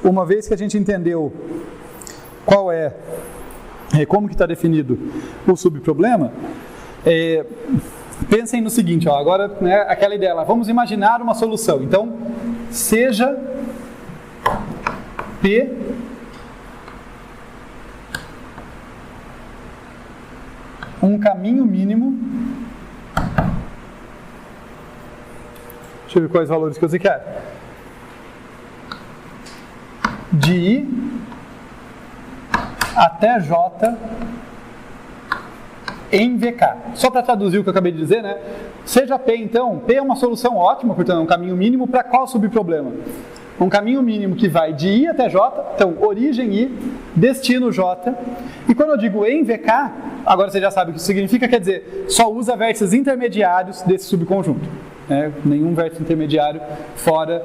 uma vez que a gente entendeu como que está definido o subproblema, pensem no seguinte, agora, né, aquela ideia lá, vamos imaginar uma solução. Então, seja P um caminho mínimo, deixa eu ver quais valores que você quer, de I até J em VK. Só para traduzir o que eu acabei de dizer, né? Seja P, então, P é uma solução ótima, portanto, é um caminho mínimo para qual subproblema? Um caminho mínimo que vai de I até J, então, origem I, destino J. E quando eu digo em VK, agora você já sabe o que isso significa, quer dizer, só usa vértices intermediários desse subconjunto. Né? Nenhum vértice intermediário fora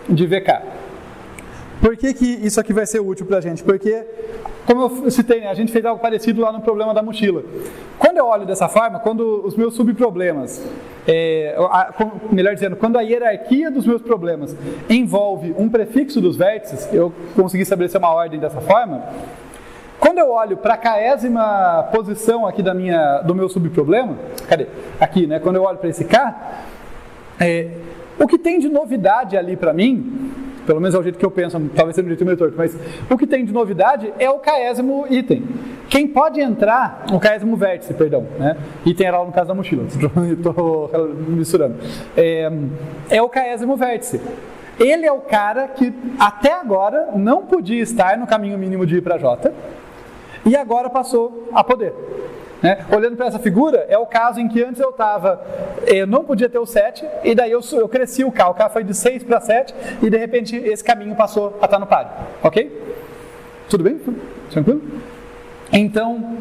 de VK. Por que isso aqui vai ser útil para a gente? Porque, como eu citei, né, a gente fez algo parecido lá no problema da mochila. Quando eu olho dessa forma, quando os meus subproblemas, melhor dizendo, quando a hierarquia dos meus problemas envolve um prefixo dos vértices, eu consegui estabelecer uma ordem dessa forma. Quando eu olho para a késima posição aqui do meu subproblema, cadê? Aqui, né? Quando eu olho para esse K, o que tem de novidade ali para mim, pelo menos é o jeito que eu penso, talvez seja um jeito meio torto, mas o que tem de novidade é o késimo item. Quem pode entrar, o késimo vértice, perdão, né? Item era lá no caso da mochila, estou misturando. É o késimo vértice. Ele é o cara que até agora não podia estar no caminho mínimo de ir para J e agora passou a poder. Né? Olhando para essa figura, é o caso em que antes eu não podia ter o 7, e daí eu cresci o K foi de 6 para 7, e de repente esse caminho passou a estar no páreo. Ok? Tudo bem? Tranquilo? Então,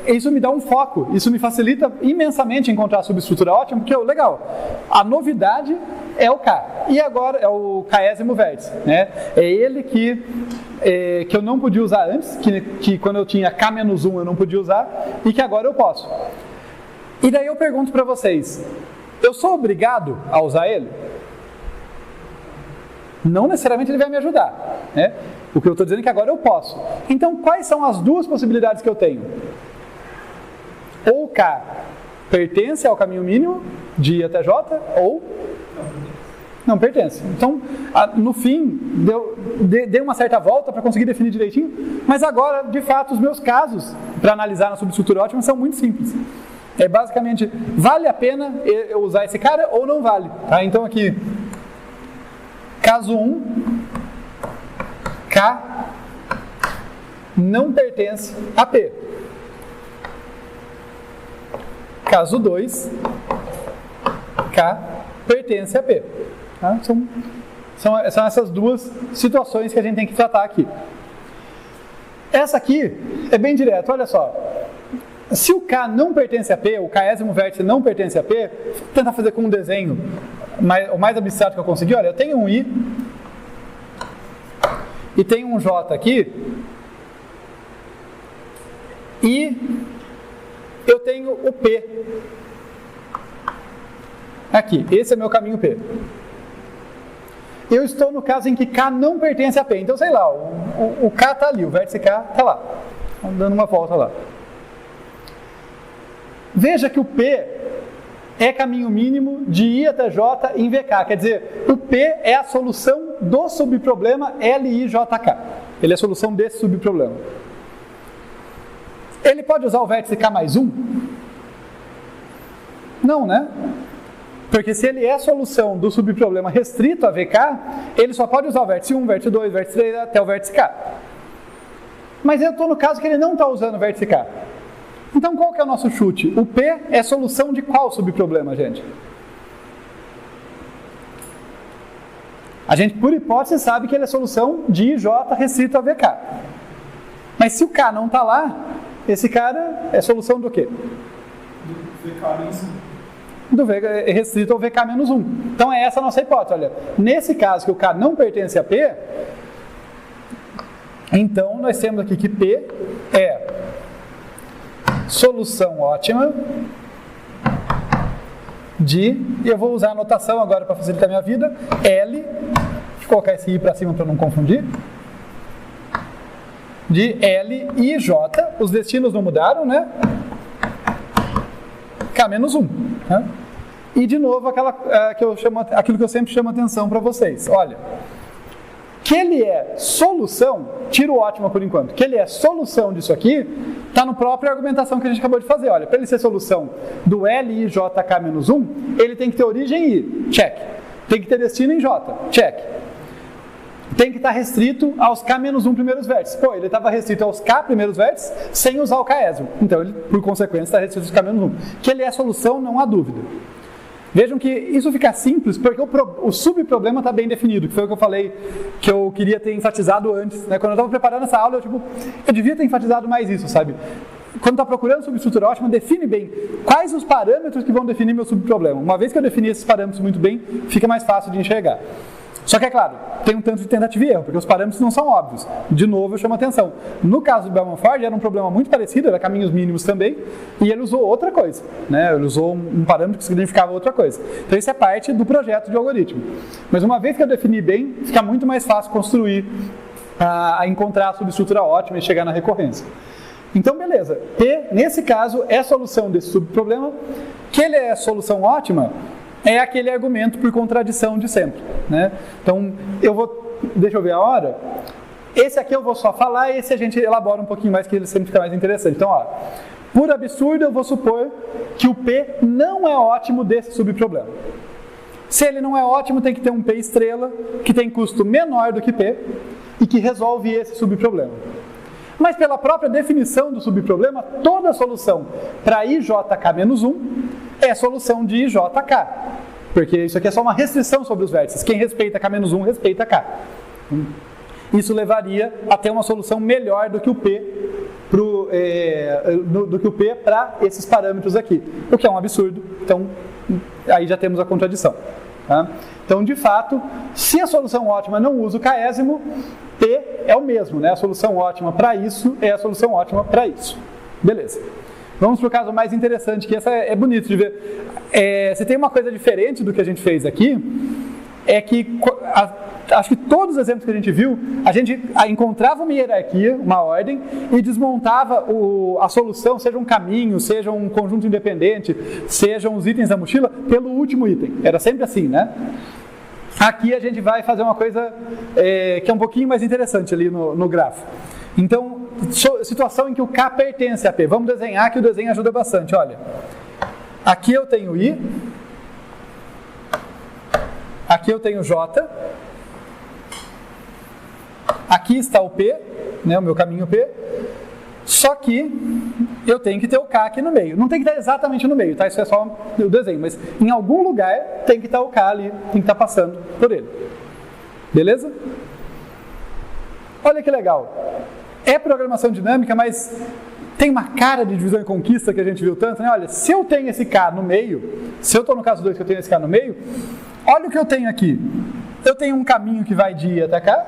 isso me dá um foco, isso me facilita imensamente encontrar a subestrutura ótima, porque, legal, a novidade é o K, e agora é o késimo vértice, né? É ele que eu não podia usar antes, que quando eu tinha K-1 eu não podia usar, e que agora eu posso. E daí eu pergunto para vocês, eu sou obrigado a usar ele? Não necessariamente ele vai me ajudar, né? O que eu estou dizendo é que agora eu posso. Então, quais são as duas possibilidades que eu tenho? Ou K pertence ao caminho mínimo de I até J, ou não pertence. Então, no fim, dei uma certa volta para conseguir definir direitinho, mas agora, de fato, os meus casos para analisar na subestrutura ótima são muito simples. Basicamente, vale a pena eu usar esse cara ou não vale? Tá? Então, aqui, caso 1, K não pertence a P. Caso 2, K pertence a P. Tá? São essas duas situações que a gente tem que tratar aqui. Essa aqui é bem direto, olha só. Se o K não pertence a P, o késimo vértice não pertence a P, vou tentar fazer com um desenho o mais abstrato que eu conseguir. Olha, eu tenho um I e tenho um J aqui, e eu tenho o P aqui. Esse é meu caminho P. Eu estou no caso em que K não pertence a P. Então, sei lá, o K está ali, o vértice K está lá, dando uma volta lá. Veja que o P é caminho mínimo de I até J em VK. Quer dizer, o P é a solução do subproblema LIJK. Ele é a solução desse subproblema. Ele pode usar o vértice K mais 1? Não, né? Porque se ele é a solução do subproblema restrito a VK, ele só pode usar o vértice 1, vértice 2, vértice 3 até o vértice K. Mas eu estou no caso que ele não está usando o vértice K. Então qual que é o nosso chute? O P é solução de qual subproblema, gente? A gente, por hipótese, sabe que ele é solução de IJ restrito a VK. Mas se o K não está lá, esse cara é solução do quê? Do VK menos 1. Do restrito ao VK menos 1. Então é essa a nossa hipótese. Olha, nesse caso que o K não pertence a P, então nós temos aqui que P é solução ótima de, e eu vou usar a notação agora para facilitar a minha vida, L colocar esse I para cima para não confundir. De L e J, os destinos não mudaram, né? K-1. Né? E de novo, aquilo que eu sempre chamo atenção para vocês. Olha, que ele é solução, tira o ótima por enquanto, que ele é solução disso aqui, está na própria argumentação que a gente acabou de fazer. Olha, para ele ser solução do L e J K-1, ele tem que ter origem em I, check. Tem que ter destino em J, check. Tem que estar restrito aos K-1 primeiros vértices. Pô, ele estava restrito aos K primeiros vértices sem usar o K-ésimo. Então, ele, por consequência, está restrito aos K-1. Que ele é solução, não há dúvida. Vejam que isso fica simples porque o subproblema está bem definido, que foi o que eu falei que eu queria ter enfatizado antes. Né? Quando eu estava preparando essa aula, eu devia ter enfatizado mais isso, sabe? Quando está procurando subestrutura ótima, define bem quais os parâmetros que vão definir meu subproblema. Uma vez que eu defini esses parâmetros muito bem, fica mais fácil de enxergar. Só que é claro, tem um tanto de tentativa e erro, porque os parâmetros não são óbvios. De novo, eu chamo a atenção. No caso do Bellman-Ford, era um problema muito parecido, era caminhos mínimos também, e ele usou outra coisa. Né? Ele usou um parâmetro que significava outra coisa. Então isso é parte do projeto de algoritmo. Mas uma vez que eu defini bem, fica muito mais fácil construir, a encontrar a subestrutura ótima e chegar na recorrência. Então, beleza. P, nesse caso, é a solução desse subproblema. Que ele é a solução ótima, é aquele argumento por contradição de sempre. Né? Então, deixa eu ver a hora. Esse aqui eu vou só falar, esse a gente elabora um pouquinho mais, que ele sempre fica mais interessante. Então, ó, por absurdo, eu vou supor que o P não é ótimo desse subproblema. Se ele não é ótimo, tem que ter um P estrela, que tem custo menor do que P, e que resolve esse subproblema. Mas pela própria definição do subproblema, toda solução para IJK-1 é solução de IJK. Porque isso aqui é só uma restrição sobre os vértices. Quem respeita K-1 respeita K. Isso levaria a ter uma solução melhor do que o P para esses parâmetros aqui. O que é um absurdo. Então, aí já temos a contradição. Tá? Então, de fato, se a solução ótima não usa o K-ésimo, P é o mesmo, né? A solução ótima para isso é a solução ótima para isso. Beleza. Vamos para o caso mais interessante, que essa é bonito de ver. Se tem uma coisa diferente do que a gente fez aqui, é que acho que todos os exemplos que a gente viu, a gente encontrava uma hierarquia, uma ordem, e desmontava a solução, seja um caminho, seja um conjunto independente, sejam os itens da mochila, pelo último item. Era sempre assim, né? Aqui a gente vai fazer uma coisa que é um pouquinho mais interessante ali no grafo. Então, situação em que o K pertence a P. Vamos desenhar, que o desenho ajuda bastante. Olha, aqui eu tenho I, aqui eu tenho J, aqui está o P, né, o meu caminho P, só que eu tenho que ter o K aqui no meio. Não tem que estar exatamente no meio, tá? Isso é só o desenho, mas em algum lugar tem que estar o K ali, tem que estar passando por ele. Beleza? Olha que legal. É programação dinâmica, mas tem uma cara de divisão e conquista que a gente viu tanto, né? Olha, se eu tenho esse K no meio, se eu estou no caso 2 que eu tenho esse K no meio, olha o que eu tenho aqui. Eu tenho um caminho que vai de I até K,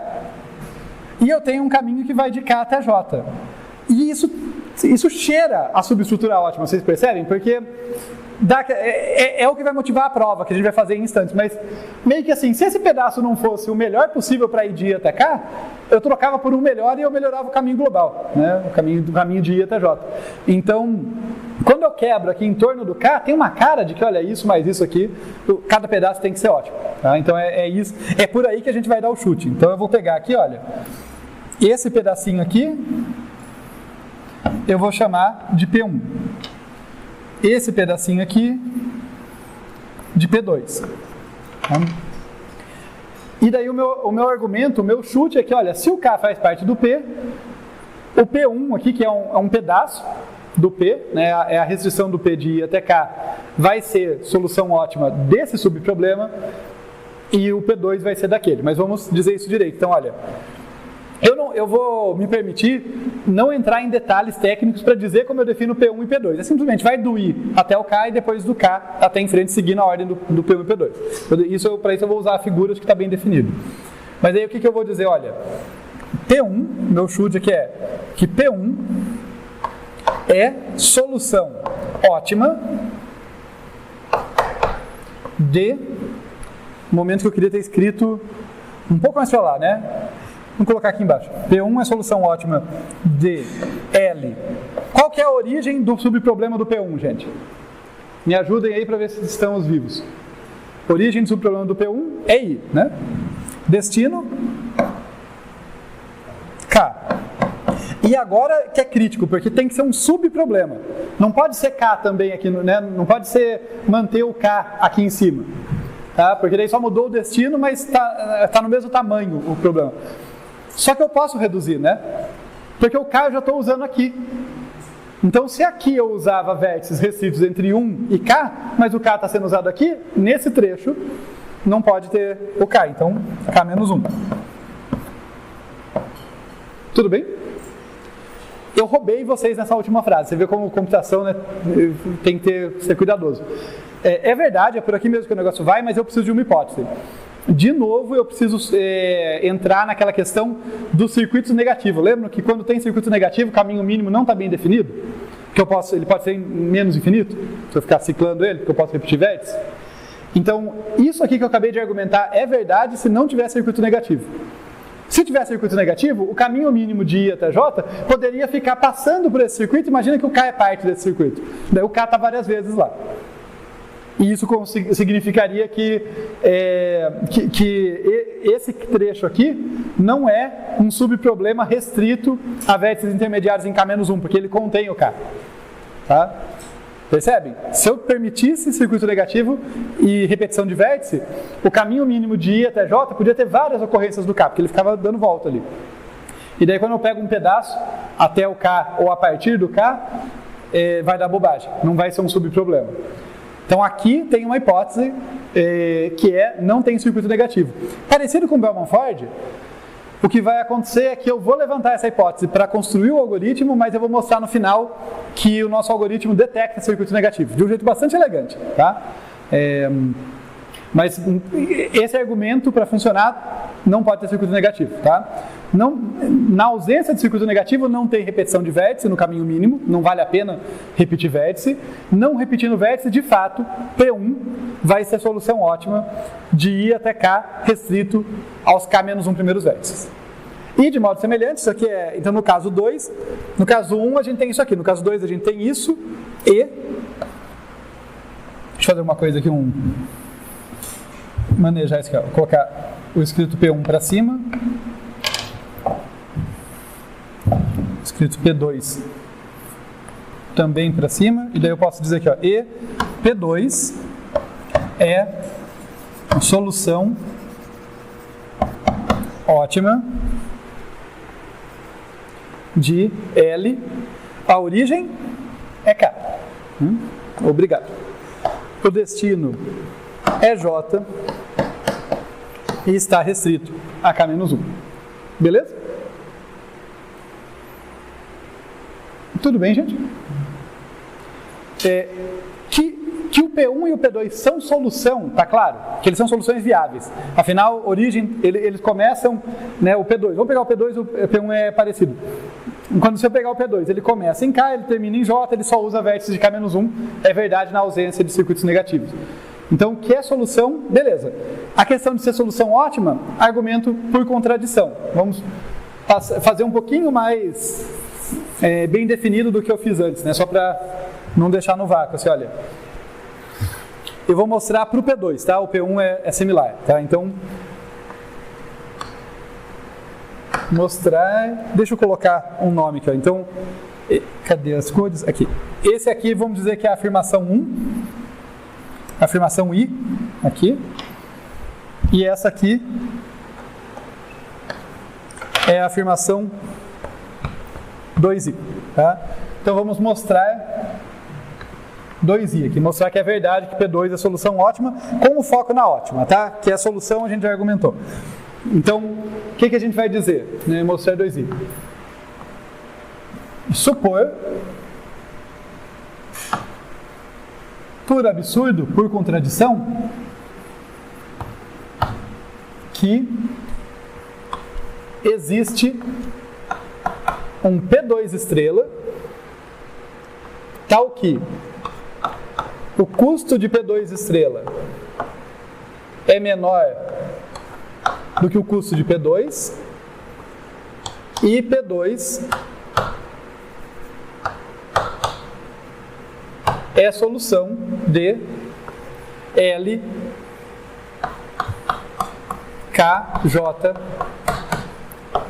e eu tenho um caminho que vai de K até J. E isso cheira a subestrutura ótima, vocês percebem? Porque é o que vai motivar a prova, que a gente vai fazer em instantes. Mas meio que assim, se esse pedaço não fosse o melhor possível para ir de I até K, eu trocava por um melhor e eu melhorava o caminho global, né? O caminho de I até J. Então, quando eu quebro aqui em torno do K, tem uma cara de que, olha, isso mais isso aqui, cada pedaço tem que ser ótimo. Tá? Então é isso, é por aí que a gente vai dar o chute. Então eu vou pegar aqui, olha, esse pedacinho aqui, eu vou chamar de P1. Esse pedacinho aqui de P2. Tá? E daí o meu argumento, o meu chute é que, olha, se o K faz parte do P, o P1 aqui, que é um pedaço do P, né, é a restrição do P de I até K, vai ser solução ótima desse subproblema, e o P2 vai ser daquele. Mas vamos dizer isso direito. Então, olha, eu vou me permitir não entrar em detalhes técnicos para dizer como eu defino P1 e P2. É simplesmente vai do I até o K e depois do K até em frente, seguindo a ordem do P1 e P2. Para isso eu vou usar figuras que está bem definido. Mas aí o que eu vou dizer? Olha, P1, meu chute aqui é que P1 é solução ótima de... Momento que eu queria ter escrito um pouco mais para lá, né? Vamos colocar aqui embaixo. P1 é solução ótima de L. Qual que é a origem do subproblema do P1, gente? Me ajudem aí para ver se estamos vivos. Origem do subproblema do P1 é I, né? Destino K. E agora que é crítico, porque tem que ser um subproblema. Não pode ser K também aqui, né? Não pode ser manter o K aqui em cima. Tá? Porque daí só mudou o destino, mas tá no mesmo tamanho o problema. Só que eu posso reduzir, né? Porque o K eu já estou usando aqui. Então, se aqui eu usava vértices restritos entre 1 e K, mas o K está sendo usado aqui, nesse trecho, não pode ter o K. Então, K menos 1. Tudo bem? Eu roubei vocês nessa última frase. Você vê como computação, né, tem que ser cuidadoso. É verdade, é por aqui mesmo que o negócio vai, mas eu preciso de uma hipótese. De novo, eu preciso entrar naquela questão dos circuitos negativos. Lembra que quando tem circuito negativo, o caminho mínimo não está bem definido? Que ele pode ser menos infinito? Se eu ficar ciclando ele, porque eu posso repetir vértices? Então, isso aqui que eu acabei de argumentar é verdade se não tiver circuito negativo. Se tiver circuito negativo, o caminho mínimo de I até J poderia ficar passando por esse circuito. Imagina que o K é parte desse circuito. Daí o K está várias vezes lá. E isso significaria que esse trecho aqui não é um subproblema restrito a vértices intermediários em K-1, porque ele contém o K. Tá? Percebem? Se eu permitisse circuito negativo e repetição de vértice, o caminho mínimo de I até J podia ter várias ocorrências do K, porque ele ficava dando volta ali. E daí quando eu pego um pedaço até o K ou a partir do K, vai dar bobagem, não vai ser um subproblema. Então aqui tem uma hipótese que não tem circuito negativo. Parecido com o Bellman-Ford, o que vai acontecer é que eu vou levantar essa hipótese para construir o algoritmo, mas eu vou mostrar no final que o nosso algoritmo detecta circuito negativo, de um jeito bastante elegante. Tá? Mas esse argumento, para funcionar, não pode ter circuito negativo. Tá? Na ausência de circuito negativo, não tem repetição de vértice no caminho mínimo, não vale a pena repetir vértice. Não repetindo vértice, de fato, P1 vai ser solução ótima de I até K restrito aos K-1 primeiros vértices. E de modo semelhante, isso aqui então no caso 2, no caso 1 a gente tem isso aqui, no caso 2 a gente tem isso e... Deixa eu fazer uma coisa aqui, manejar isso aqui, ó. Vou colocar o escrito P1 para cima, escrito P2 também para cima, e daí eu posso dizer aqui, ó, e P2 é a solução ótima de L, a origem é K. Obrigado. O destino é J e está restrito a K-1. Beleza? Tudo bem, gente? Que o P1 e o P2 são solução, tá claro? Que eles são soluções viáveis. Afinal, origem, eles começam, né, o P2. Vamos pegar o P2 e o P1 é parecido. Quando você pegar o P2, ele começa em K, ele termina em J, ele só usa vértices de K-1. É verdade na ausência de circuitos negativos. Então, o que é solução? Beleza. A questão de ser solução ótima, argumento por contradição. Vamos fazer um pouquinho mais bem definido do que eu fiz antes, né? Só para não deixar no vácuo. Assim, olha, eu vou mostrar para o P2, tá? O P1 é similar, tá? Então, mostrar... Deixa eu colocar um nome aqui, ó. Então, cadê as cores? Aqui. Esse aqui, vamos dizer que é a afirmação 1. Afirmação I, aqui. E essa aqui é a afirmação 2I. Tá? Então vamos mostrar 2I aqui. Mostrar que é verdade que P2 é a solução ótima, com o foco na ótima, tá? Que é a solução a gente já argumentou. Então, o que a gente vai dizer? Mostrar 2I. Supor, por absurdo, por contradição, que existe um P2 estrela, tal que o custo de P2 estrela é menor do que o custo de P2, e P2 é a solução de L KJ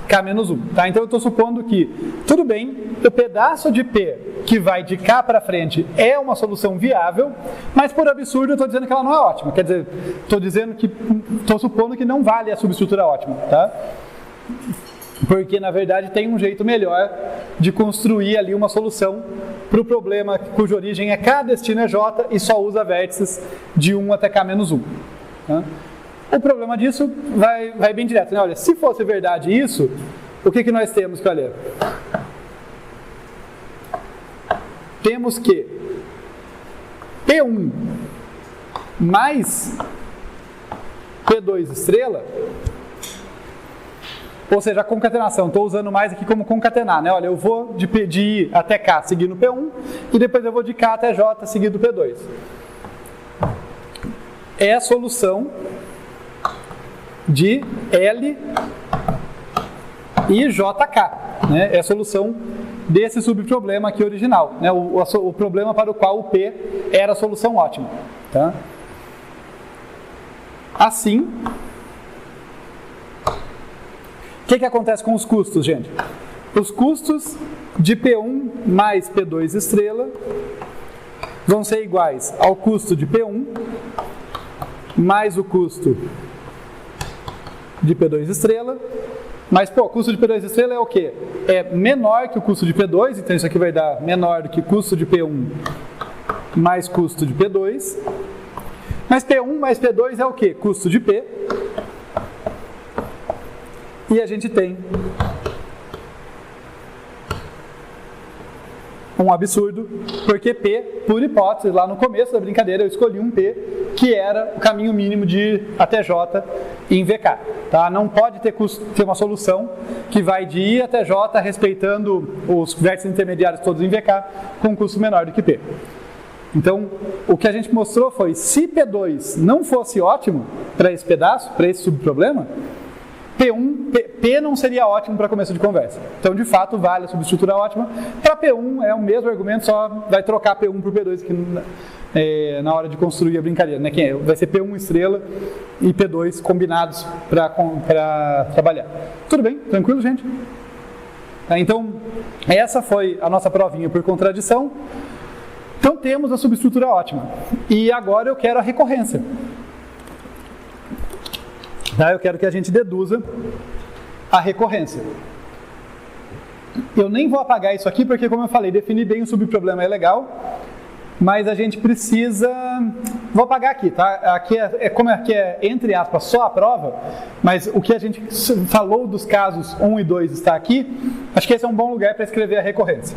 K menos 1. Tá? Então eu estou supondo que, tudo bem, o pedaço de P que vai de K para frente é uma solução viável, mas por absurdo eu estou dizendo que ela não é ótima. Quer dizer, estou supondo que não vale a subestrutura ótima. Tá? Porque na verdade tem um jeito melhor de construir ali uma solução para o problema cuja origem é K, destino é J e só usa vértices de 1 até K menos 1. Tá? O problema disso vai bem direto, né? Olha, se fosse verdade isso, o que nós temos que olhar? Temos que P1 mais P2 estrela, ou seja, a concatenação, estou usando mais aqui como concatenar, né? Olha, eu vou de I até K seguindo P1 e depois eu vou de K até J seguindo P2. É a solução de L e JK, né? É a solução desse subproblema aqui original, né? O problema para o qual o P era a solução ótima. Tá? Assim, o que acontece com os custos, gente? Os custos de P1 mais P2 estrela vão ser iguais ao custo de P1 mais o custo de P2 estrela, mas o custo de P2 estrela é o quê? É menor que o custo de P2, então isso aqui vai dar menor do que custo de P1 mais custo de P2, mas P1 mais P2 é o quê? Custo de P, e a gente tem um absurdo, porque P, por hipótese, lá no começo da brincadeira eu escolhi um P que era o caminho mínimo de ir até J em VK. Tá? Não pode ter uma solução que vai de I até J respeitando os vértices intermediários todos em VK com um custo menor do que P. Então, o que a gente mostrou foi, se P2 não fosse ótimo para esse pedaço, para esse subproblema, P não seria ótimo para começo de conversa. Então, de fato, vale a subestrutura ótima. Para P1 é o mesmo argumento, só vai trocar P1 por P2 aqui na hora de construir a brincadeira. Né? Vai ser P1 estrela e P2 combinados para trabalhar. Tudo bem? Tranquilo, gente? Então, essa foi a nossa provinha por contradição. Então, temos a subestrutura ótima. E agora eu quero a recorrência. Tá? Eu quero que a gente deduza a recorrência. Eu nem vou apagar isso aqui, porque, como eu falei, definir bem o subproblema é legal, mas a gente precisa... Vou apagar aqui, tá? Aqui como aqui é, entre aspas, só a prova, mas o que a gente falou dos casos 1 e 2 está aqui, acho que esse é um bom lugar para escrever a recorrência.